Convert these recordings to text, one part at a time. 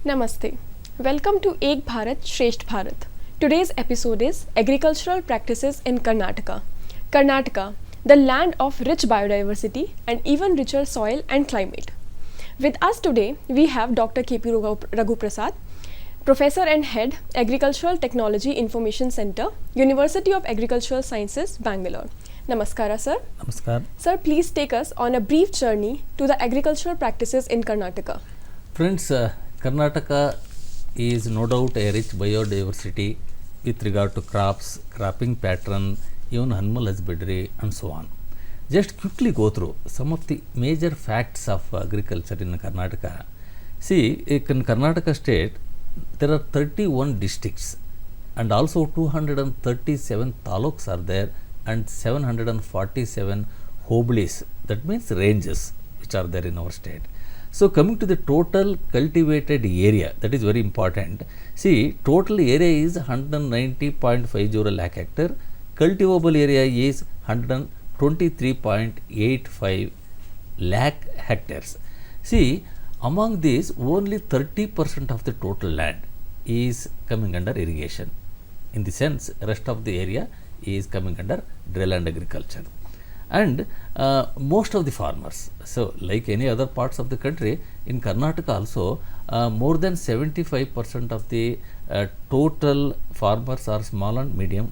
Namaste. Welcome to Ek Bharat Shreshtha Bharat. Today's episode is Agricultural Practices in Karnataka. Karnataka, the land of rich biodiversity and even richer soil and climate. With us today, we have Dr. K.P. Raghu Prasad, Professor and Head, Agricultural Technology Information Center, University of Agricultural Sciences, Bangalore. Namaskara, sir. Namaskar. Sir, please take us on a brief journey to the agricultural practices in Karnataka. Friends, Karnataka is no doubt a rich biodiversity with regard to crops, cropping pattern, even animal husbandry and so on. Just quickly go through some of the major facts of agriculture in Karnataka. See, in Karnataka state, there are 31 districts and also 237 taluks are there and 747 hoblis, that means ranges which are there in our state. So, coming to the total cultivated area, that is very important. See, total area is 190.50 lakh hectare, cultivable area is 123.85 lakh hectares. See, among these, only 30% of the total land is coming under irrigation. In the sense, rest of the area is coming under dry land agriculture. And most of the farmers, so like any other parts of the country, in Karnataka also, more than 75% of the total farmers are small and medium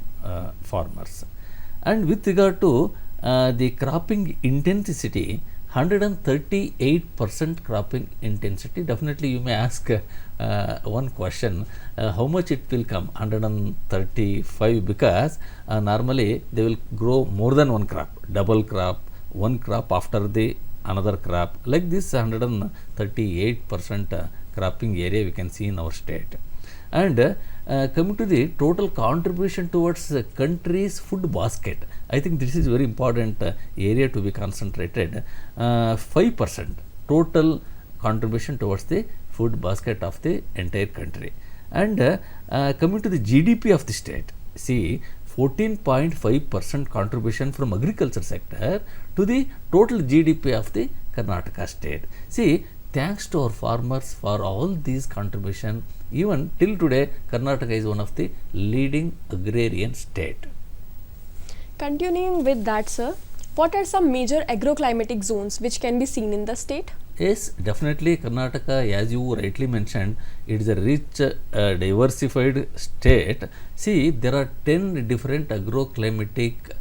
farmers. And with regard to the cropping intensity, 138% cropping intensity. Definitely you may ask one question, how much it will come, 135, because normally they will grow more than one crop, double crop, one crop after the another crop, like this 138% cropping area we can see in our state. And coming to the total contribution towards the country's food basket, I think this is very important area to be concentrated. 5% total contribution towards the food basket of the entire country. And coming to the GDP of the state, see, 14.5% contribution from agriculture sector to the total GDP of the Karnataka state. See, thanks to our farmers for all these contribution, even till today, Karnataka is one of the leading agrarian state. Continuing with that, sir, what are some major agroclimatic zones which can be seen in the state? Yes, definitely Karnataka, as you rightly mentioned, it is a rich, diversified state. See, there are 10 different agroclimatic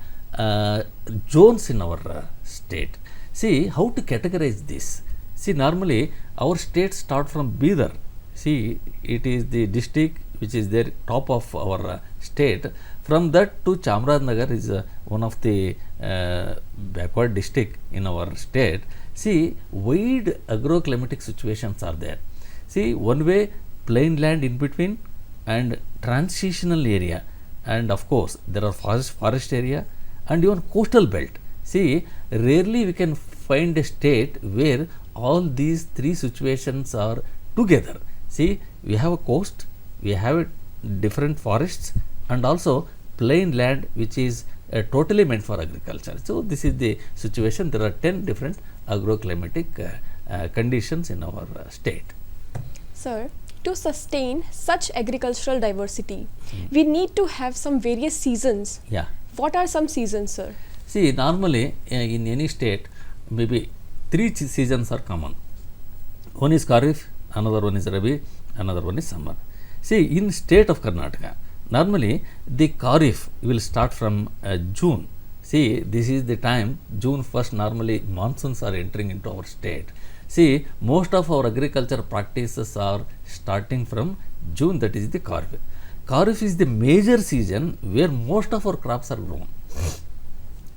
zones in our state. See, how to categorize this? See, normally our states start from Bidar. See, it is the district which is there top of our state. From that to Chamarajanagar is one of the backward district in our state. See, wide agroclimatic situations are there. See, one way plain land in between and transitional area, and of course there are forest area and even coastal belt. See, rarely we can find a state where all these three situations are together. See, we have a coast, we have different forests, and also plain land which is totally meant for agriculture. So, this is the situation. There are 10 different agroclimatic conditions in our state. Sir, to sustain such agricultural diversity, we need to have some various seasons. Yeah. What are some seasons, sir? See, normally in any state, maybe 3 seasons are common. One is Kharif, another one is Rabi, another one is summer. See, in state of Karnataka, normally the Kharif will start from June. See, this is the time, June 1st, normally monsoons are entering into our state. See, most of our agriculture practices are starting from June, that is the Kharif. Kharif is the major season where most of our crops are grown.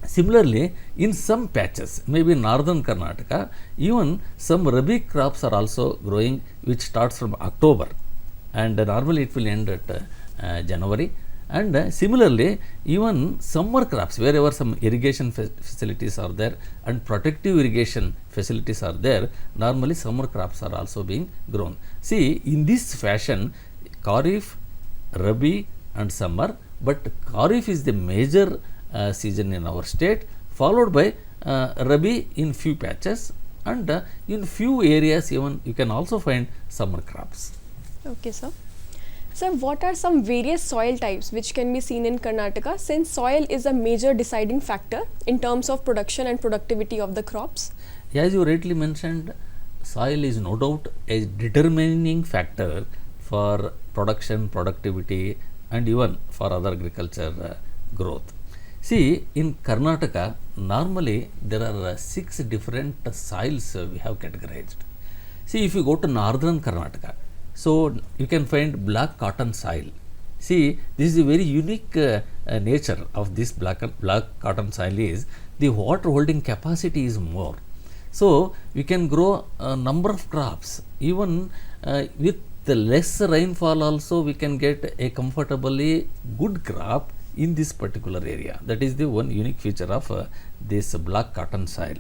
Similarly, in some patches, maybe in northern Karnataka, even some Rabi crops are also growing, which starts from October, and normally it will end at January. And similarly, even summer crops, wherever some irrigation facilities are there and protective irrigation facilities are there, normally summer crops are also being grown. See, in this fashion, Kharif, Rabi and summer, but Kharif is the major season in our state, followed by Rabi in few patches, and in few areas even you can also find summer crops. Okay, sir. Sir, what are some various soil types which can be seen in Karnataka, since soil is a major deciding factor in terms of production and productivity of the crops? As you rightly mentioned, soil is no doubt a determining factor for production, productivity, and even for other agriculture growth. See, in Karnataka, normally there are 6 different soils we have categorized. See, if you go to northern Karnataka, so you can find black cotton soil. See, this is a very unique nature of this black cotton soil is the water holding capacity is more. So we can grow a number of crops. Even with the less rainfall also we can get a comfortably good crop in this particular area. That is the one unique feature of this black cotton soil.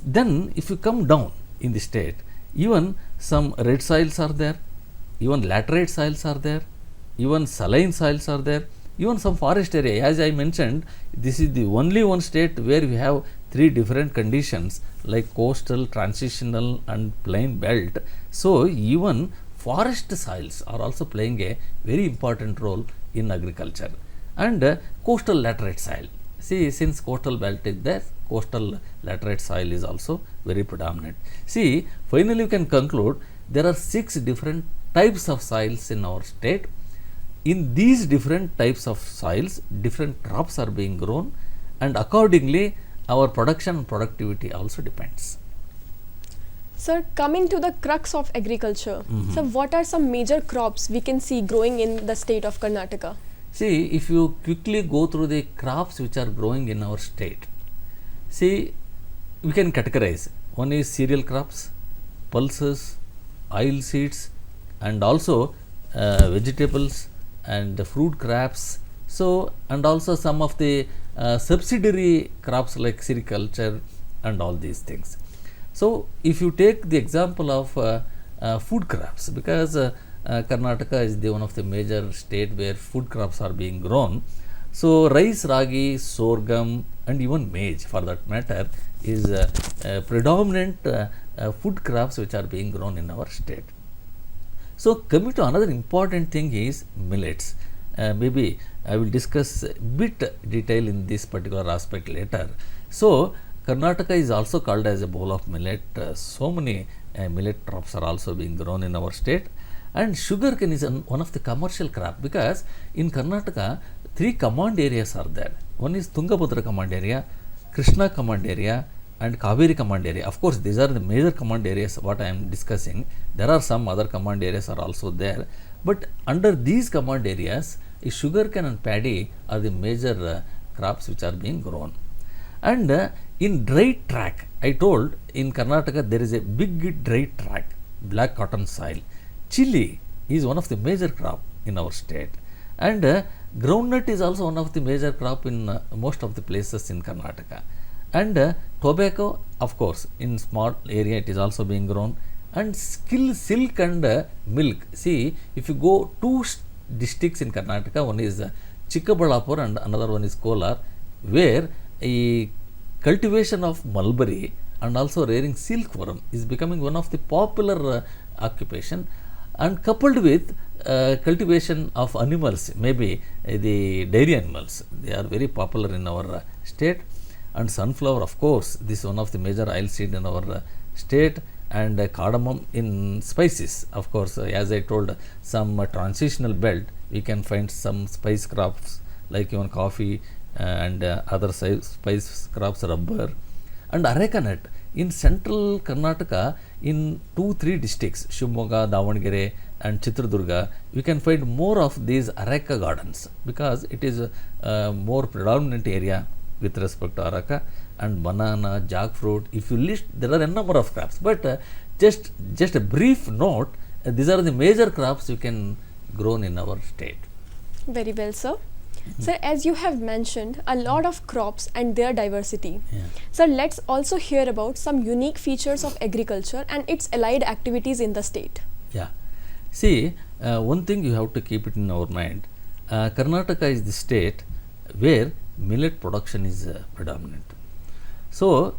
Then if you come down in the state, even some red soils are there, even laterite soils are there, even saline soils are there, even some forest area. As I mentioned, this is the only one state where we have 3 different conditions like coastal, transitional, and plain belt. So even forest soils are also playing a very important role in agriculture. And coastal laterite soil. See, since coastal belt is there, coastal laterite soil is also very predominant. See, finally you can conclude there are 6 different types of soils in our state. In these different types of soils, different crops are being grown, and accordingly our production and productivity also depends. Sir, coming to the crux of agriculture, so what are some major crops we can see growing in the state of Karnataka? See, if you quickly go through the crops which are growing in our state, see, we can categorize. One is cereal crops, pulses, oil seeds, and also vegetables and fruit crops. So, and also some of the subsidiary crops like sericulture and all these things. So, if you take the example of food crops, because Karnataka is the one of the major state where food crops are being grown. So, rice, ragi, sorghum, and even maize for that matter is predominant food crops which are being grown in our state. So, coming to another important thing is millets. Maybe I will discuss a bit detail in this particular aspect later. So, Karnataka is also called as a bowl of millet. So many millet crops are also being grown in our state. And sugarcane is one of the commercial crop, because in Karnataka 3 command areas are there. One is Tungabhadra command area, Krishna command area, and Kaveri command area. Of course, these are the major command areas what I am discussing. There are some other command areas are also there, but under these command areas, sugarcane and paddy are the major crops which are being grown. And in dry track, I told in Karnataka there is a big dry track, black cotton soil. Chili is one of the major crop in our state, and groundnut is also one of the major crop in most of the places in Karnataka. And tobacco, of course, in small area it is also being grown. And silk and milk. See, if you go 2 districts in Karnataka, one is Chikkabalapur and another one is Kolar, where a cultivation of mulberry and also rearing silkworm is becoming one of the popular occupation, and coupled with cultivation of animals, maybe the dairy animals, they are very popular in our state. And sunflower, of course, this is one of the major oil seed in our state. And cardamom in spices, of course, as I told, some transitional belt we can find some spice crops like even coffee and other spice crops, rubber. And areca nut in central Karnataka, in 2-3 districts, Shimoga, Davangere and Chitradurga, we can find more of these areca gardens, because it is a more predominant area with respect to areca. And banana, jackfruit, if you list, there are a number of crops, but just a brief note, these are the major crops you can grown in our state. Very well, sir. Sir, as you have mentioned, a lot of crops and their diversity. Yeah. Sir, let's also hear about some unique features of agriculture and its allied activities in the state. Yeah. See, one thing you have to keep it in our mind, Karnataka is the state where millet production is predominant. So,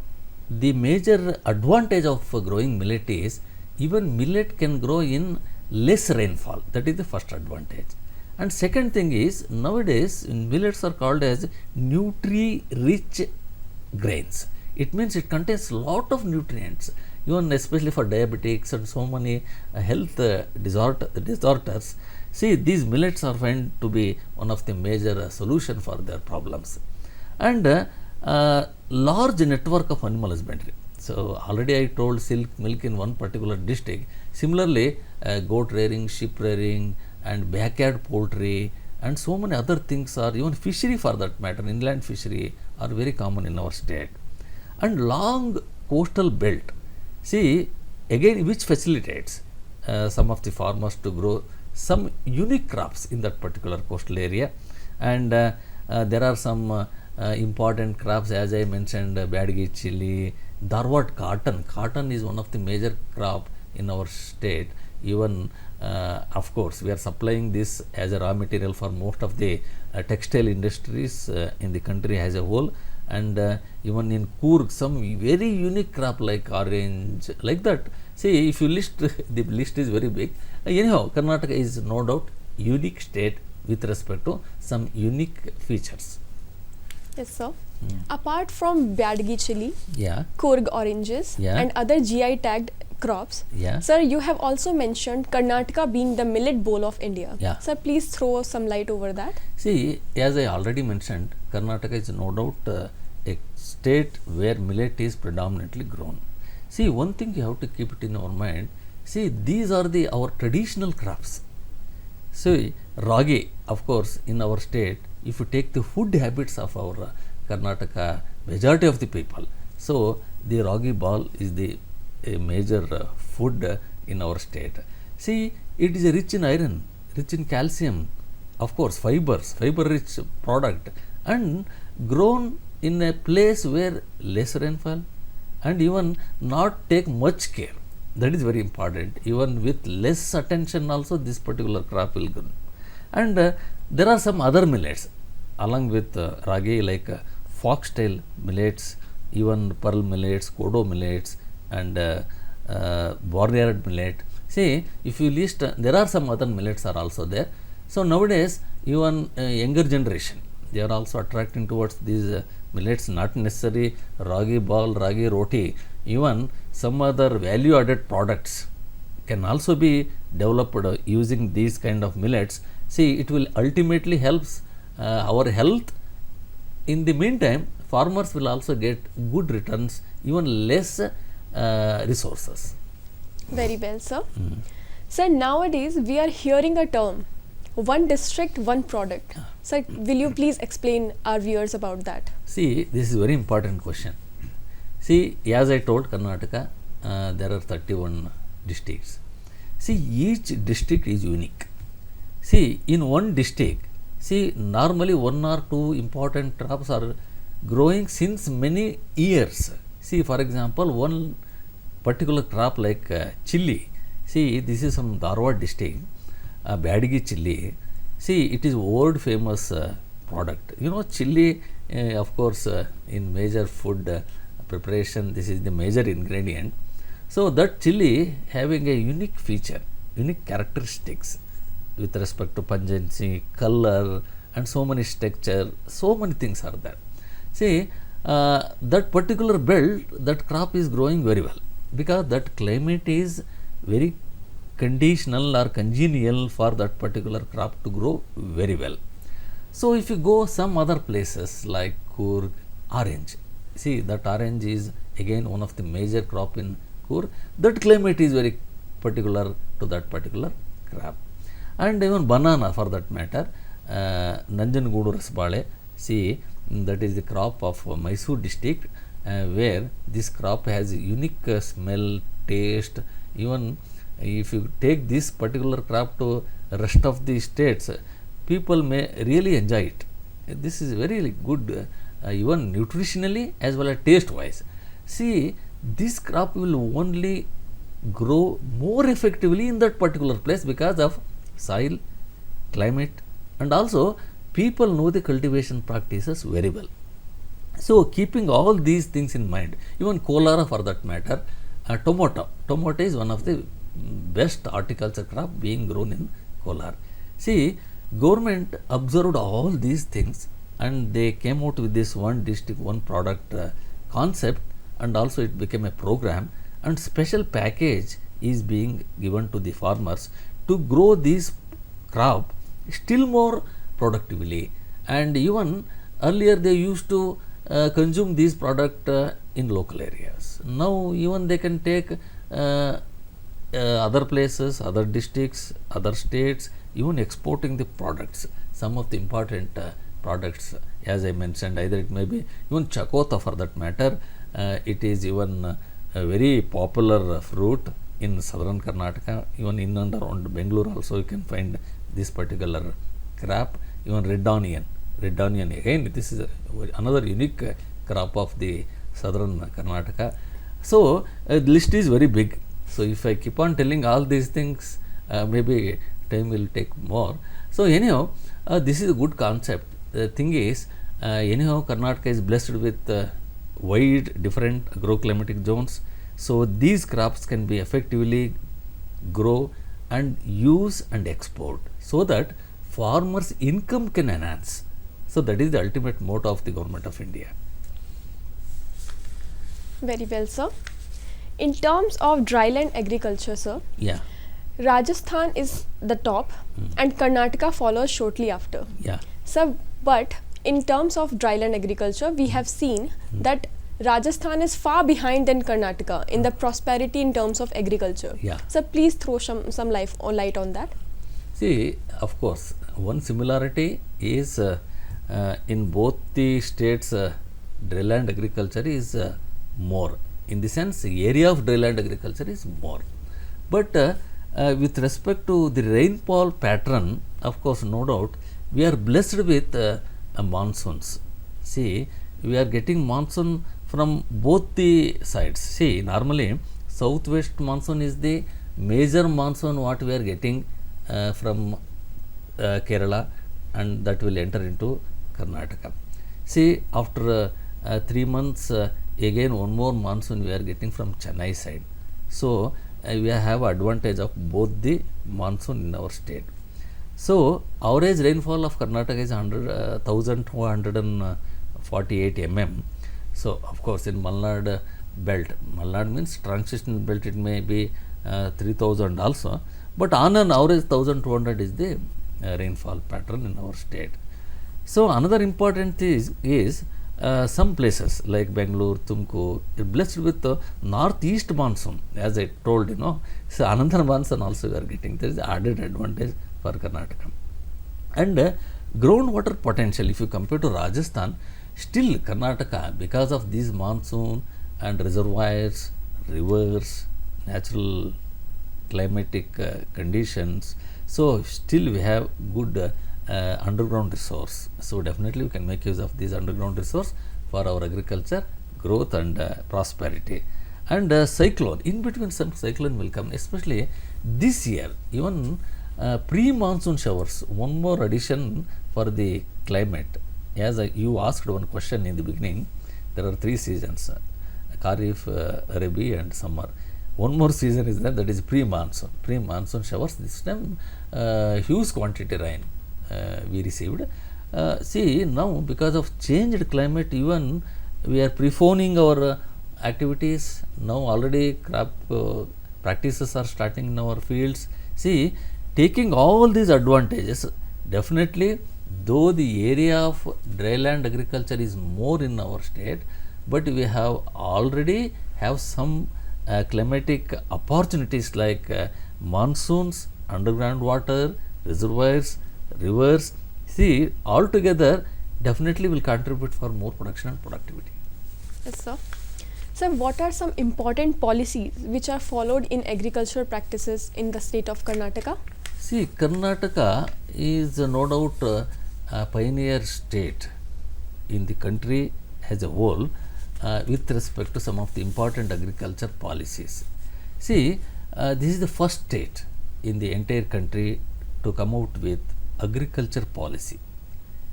the major advantage of growing millet is even millet can grow in less rainfall. That is the first advantage. And second thing is, nowadays millets are called as nutri-rich grains. It means it contains lot of nutrients, even especially for diabetics and so many health disorders. See, these millets are found to be one of the major solution for their problems. And large network of animal husbandry. So already I told silk milk in one particular district. Similarly, goat rearing, sheep rearing, and backyard poultry, and so many other things are, even fishery for that matter, inland fishery are very common in our state. And long coastal belt, see again, which facilitates some of the farmers to grow some unique crops in that particular coastal area. And there are some important crops, as I mentioned, Badgi chili, Dharwad cotton. Cotton is one of the major crop in our state. Even of course, we are supplying this as a raw material for most of the textile industries in the country as a whole. And even in Coorg, some very unique crop like orange, like that. See, if you list, the list is very big. Anyhow, Karnataka is no doubt unique state with respect to some unique features. Yes, sir. Apart from Badgi chili, Yeah. Coorg oranges, Yeah. and other GI tagged crops, Yeah. sir, you have also mentioned Karnataka being the millet bowl of India. Yeah. Sir, please throw some light over that. See, as I already mentioned, Karnataka is no doubt a state where millet is predominantly grown. See, one thing you have to keep it in our mind. See, these are our traditional crops. See, ragi, of course, in our state, if you take the food habits of our Karnataka, majority of the people, so the ragi ball is a major food in our state. See, it is rich in iron, rich in calcium, of course, fiber rich product, and grown in a place where less rainfall and even not take much care. That is very important. Even with less attention also, this particular crop will grow. And there are some other millets along with ragi, like foxtail millets, even pearl millets, kodo millets, and barnyard millet. See, if you list, there are some other millets are also there. So nowadays, even younger generation, they are also attracting towards these millets, not necessarily ragi ball, ragi roti, even some other value added products can also be developed using these kind of millets. See, it will ultimately helps our health. In the meantime, farmers will also get good returns, even less resources. Very well, sir. Sir, nowadays we are hearing a term, one district, one product. Sir, will you please explain our viewers about that? See, this is a very important question. See, as I told Karnataka, there are 31 districts. See, each district is unique. See, in one district, see, normally one or two important crops are growing since many years. See, for example, one particular crop like chili. See, this is from Dharwad district, Badgi chili. See, it is world famous product. You know, chili, of course, in major food preparation, this is the major ingredient. So that chili having a unique feature, unique characteristics with respect to pungency, color, and so many texture, so many things are there. See, that particular belt, that crop is growing very well because that climate is very conditional or congenial for that particular crop to grow very well. So if you go some other places like Coorg, orange, see that orange is again one of the major crop in Coorg. That climate is very particular to that particular crop. And even banana for that matter, Nanjangoodu Rasbale, see that is the crop of Mysore district, where this crop has unique smell, taste. Even if you take this particular crop to rest of the states, people may really enjoy it. This is very good, even nutritionally as well as taste wise. See, this crop will only grow more effectively in that particular place because of soil, climate, and also people know the cultivation practices very well. So keeping all these things in mind, even cholera for that matter, tomato is one of the best horticulture crop being grown in Kolar. See, government observed all these things and they came out with this one district, one product concept, and also it became a program, and special package is being given to the farmers to grow this crop still more productively. And even earlier they used to consume this product in local areas. Now even they can take other places, other districts, other states, even exporting the products, some of the important products, as I mentioned, either it may be even chakota for that matter. It is even a very popular fruit in southern Karnataka, even in and around Bangalore also you can find this particular crop. Even red onion again, this is another unique crop of the southern Karnataka. So the list is very big. So if I keep on telling all these things, maybe time will take more. So anyhow, this is a good concept. The thing is, anyhow, Karnataka is blessed with wide different agroclimatic zones. So these crops can be effectively grow and use and export, so that farmers' income can enhance. So that is the ultimate motto of the government of India. Very well, sir. In terms of dryland agriculture, sir, Yeah, Rajasthan is the top and Karnataka follows shortly after. yeah, Sir, but in terms of dryland agriculture, we have seen that Rajasthan is far behind than Karnataka in the prosperity in terms of agriculture. yeah. Sir, please throw some light on that. See, of course, one similarity is in both the states, dryland agriculture is more. In the sense, the area of dryland agriculture is more. But with respect to the rainfall pattern, of course, no doubt, we are blessed with monsoons. See, we are getting monsoon from both the sides. See, normally, southwest monsoon is the major monsoon what we are getting from Kerala, and that will enter into Karnataka. See, after 3 months, again one more monsoon we are getting from Chennai side. So we have advantage of both the monsoon in our state. So average rainfall of Karnataka is 1,248 mm. So of course in Malnad belt, Malnad means transitional belt, it may be 3,000 also, but on an average 1,200 is the rainfall pattern in our state. So another important thing is some places like Bangalore, Tumkur, are blessed with the northeast monsoon, as I told, So another monsoon also we are getting. There is added advantage for Karnataka. And groundwater potential, if you compare to Rajasthan, still Karnataka, because of these monsoon and reservoirs, rivers, natural climatic conditions, so still we have good underground resource. So definitely we can make use of these underground resource for our agriculture growth and prosperity. And cyclone, in between some cyclone will come, especially this year, even pre-monsoon showers, one more addition for the climate. As you asked one question in the beginning, there are 3 seasons, Kharif, Rabi and summer. One more season is there, that is pre-monsoon. Pre-monsoon showers, this time huge quantity rain we received. See, now because of changed climate, even we are preponing our activities. Now already crop practices are starting in our fields. See, taking all these advantages, definitely, though the area of dryland agriculture is more in our state, but we have already have some climatic opportunities like monsoons, underground water, reservoirs, rivers. See, altogether definitely will contribute for more production and productivity. Yes, sir. Sir, what are some important policies which are followed in agricultural practices in the state of Karnataka? See, Karnataka is no doubt a pioneer state in the country as a whole with respect to some of the important agriculture policies. See, this is the first state in the entire country to come out with agriculture policy.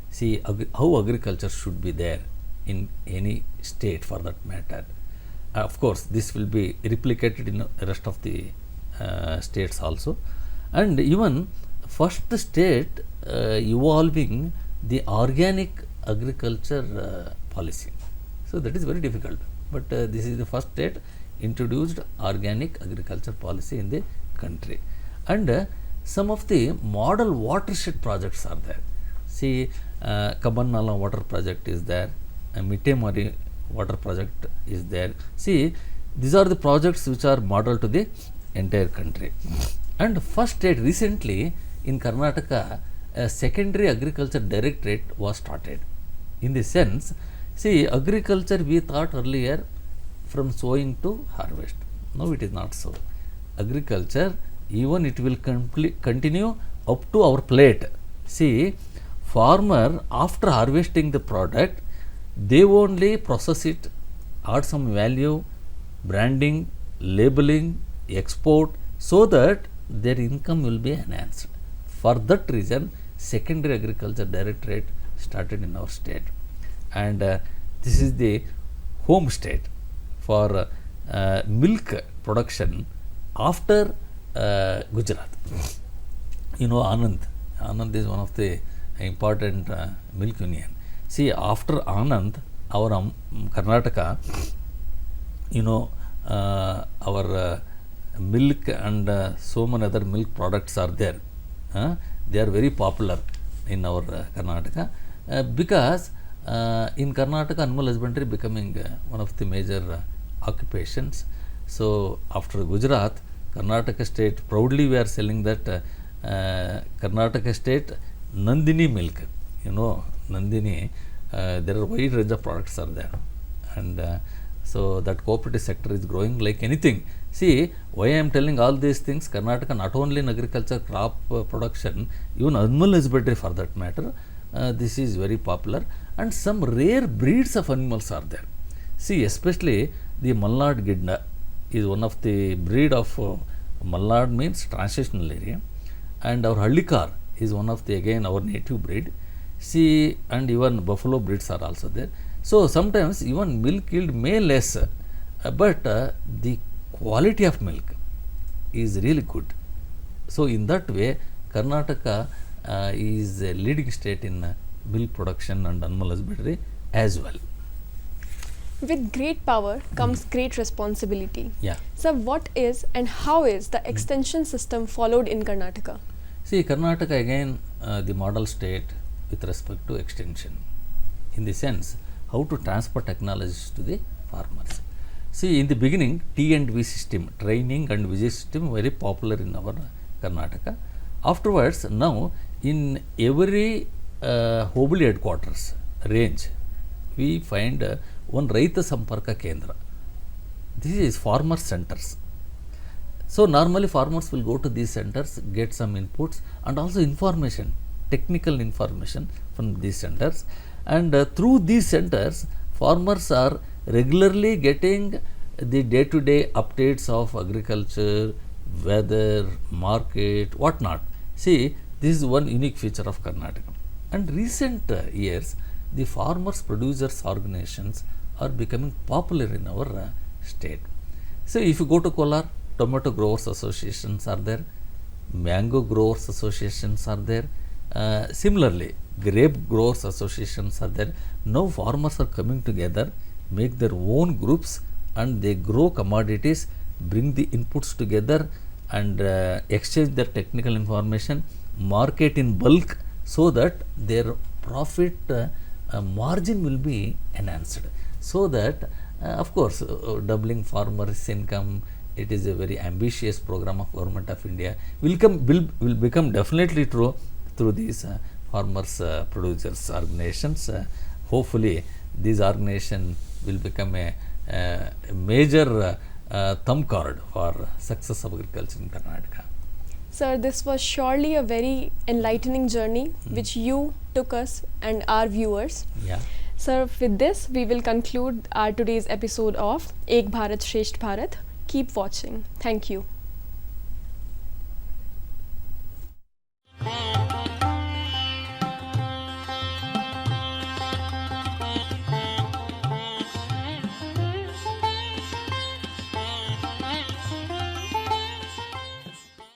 See, how agriculture should be there in any state for that matter. Of course, this will be replicated in the rest of the states also, and even first state evolving the organic agriculture policy. So that is very difficult, but this is the first state introduced organic agriculture policy in the country. And some of the model watershed projects are there. See, Kabanala water project is there, Mitemari water project is there. See, these are the projects which are model to the entire country. And first state recently in Karnataka, a secondary agriculture directorate was started. In the sense, see, agriculture we thought earlier from sowing to harvest. No, it is not so. Agriculture, even it will continue up to our plate. See, farmer after harvesting the product, they only process it, add some value, branding, labeling, export, so that their income will be enhanced. For that reason, secondary agriculture directorate started in our state, and this is the home state for milk production after Gujarat. You know, Anand is one of the important milk union. See, after Anand, our Karnataka, you know, our milk and so many other milk products are there. They are very popular in our Karnataka because in Karnataka, animal husbandry becoming one of the major occupations. So after Gujarat, Karnataka state, proudly we are selling that Karnataka state Nandini milk. You know, Nandini, there are wide range of products are there, and so that cooperative sector is growing like anything. See, why I am telling all these things, Karnataka not only in agriculture, crop production, even animal husbandry for that matter, this is very popular, and some rare breeds of animals are there. See, especially the Malnad Gidda is one of the breed of Malnad means transitional area, and our Hallikar is one of the again our native breed. See, and even buffalo breeds are also there. So sometimes even milk yield may less, but the quality of milk is really good. So in that way, Karnataka is a leading state in milk production and animal husbandry as well. With great power comes great responsibility. Yeah. So what is and how is the extension system followed in Karnataka? See, Karnataka again the model state with respect to extension, in the sense how to transfer technologies to the farmers. See, in the beginning, T&V system, training and visit system, very popular in our Karnataka. Afterwards, now in every Hobli headquarters range, we find one Raita Samparka Kendra. This is farmer centers. So normally farmers will go to these centers, get some inputs and also information, technical information from these centers, and through these centers farmers are regularly getting the day-to-day updates of agriculture, weather, market, whatnot. See, this is one unique feature of Karnataka. And recent years, the farmers producers organizations are becoming popular in our state. So if you go to Kolar, tomato growers associations are there, mango growers associations are there, similarly grape growers associations are there. Now farmers are coming together, make their own groups, and they grow commodities, bring the inputs together and exchange their technical information, market in bulk, so that their profit margin will be enhanced, so that of course doubling farmers income, it is a very ambitious program of Government of India, will become definitely true through these farmers producers organizations. Hopefully these organizations will become a major thumb card for success of agriculture in Karnataka. Sir, this was surely a very enlightening journey which you took us and our viewers. Yeah. Sir, with this we will conclude our today's episode of Ek Bharat Shreshtha Bharat. Keep watching. Thank you.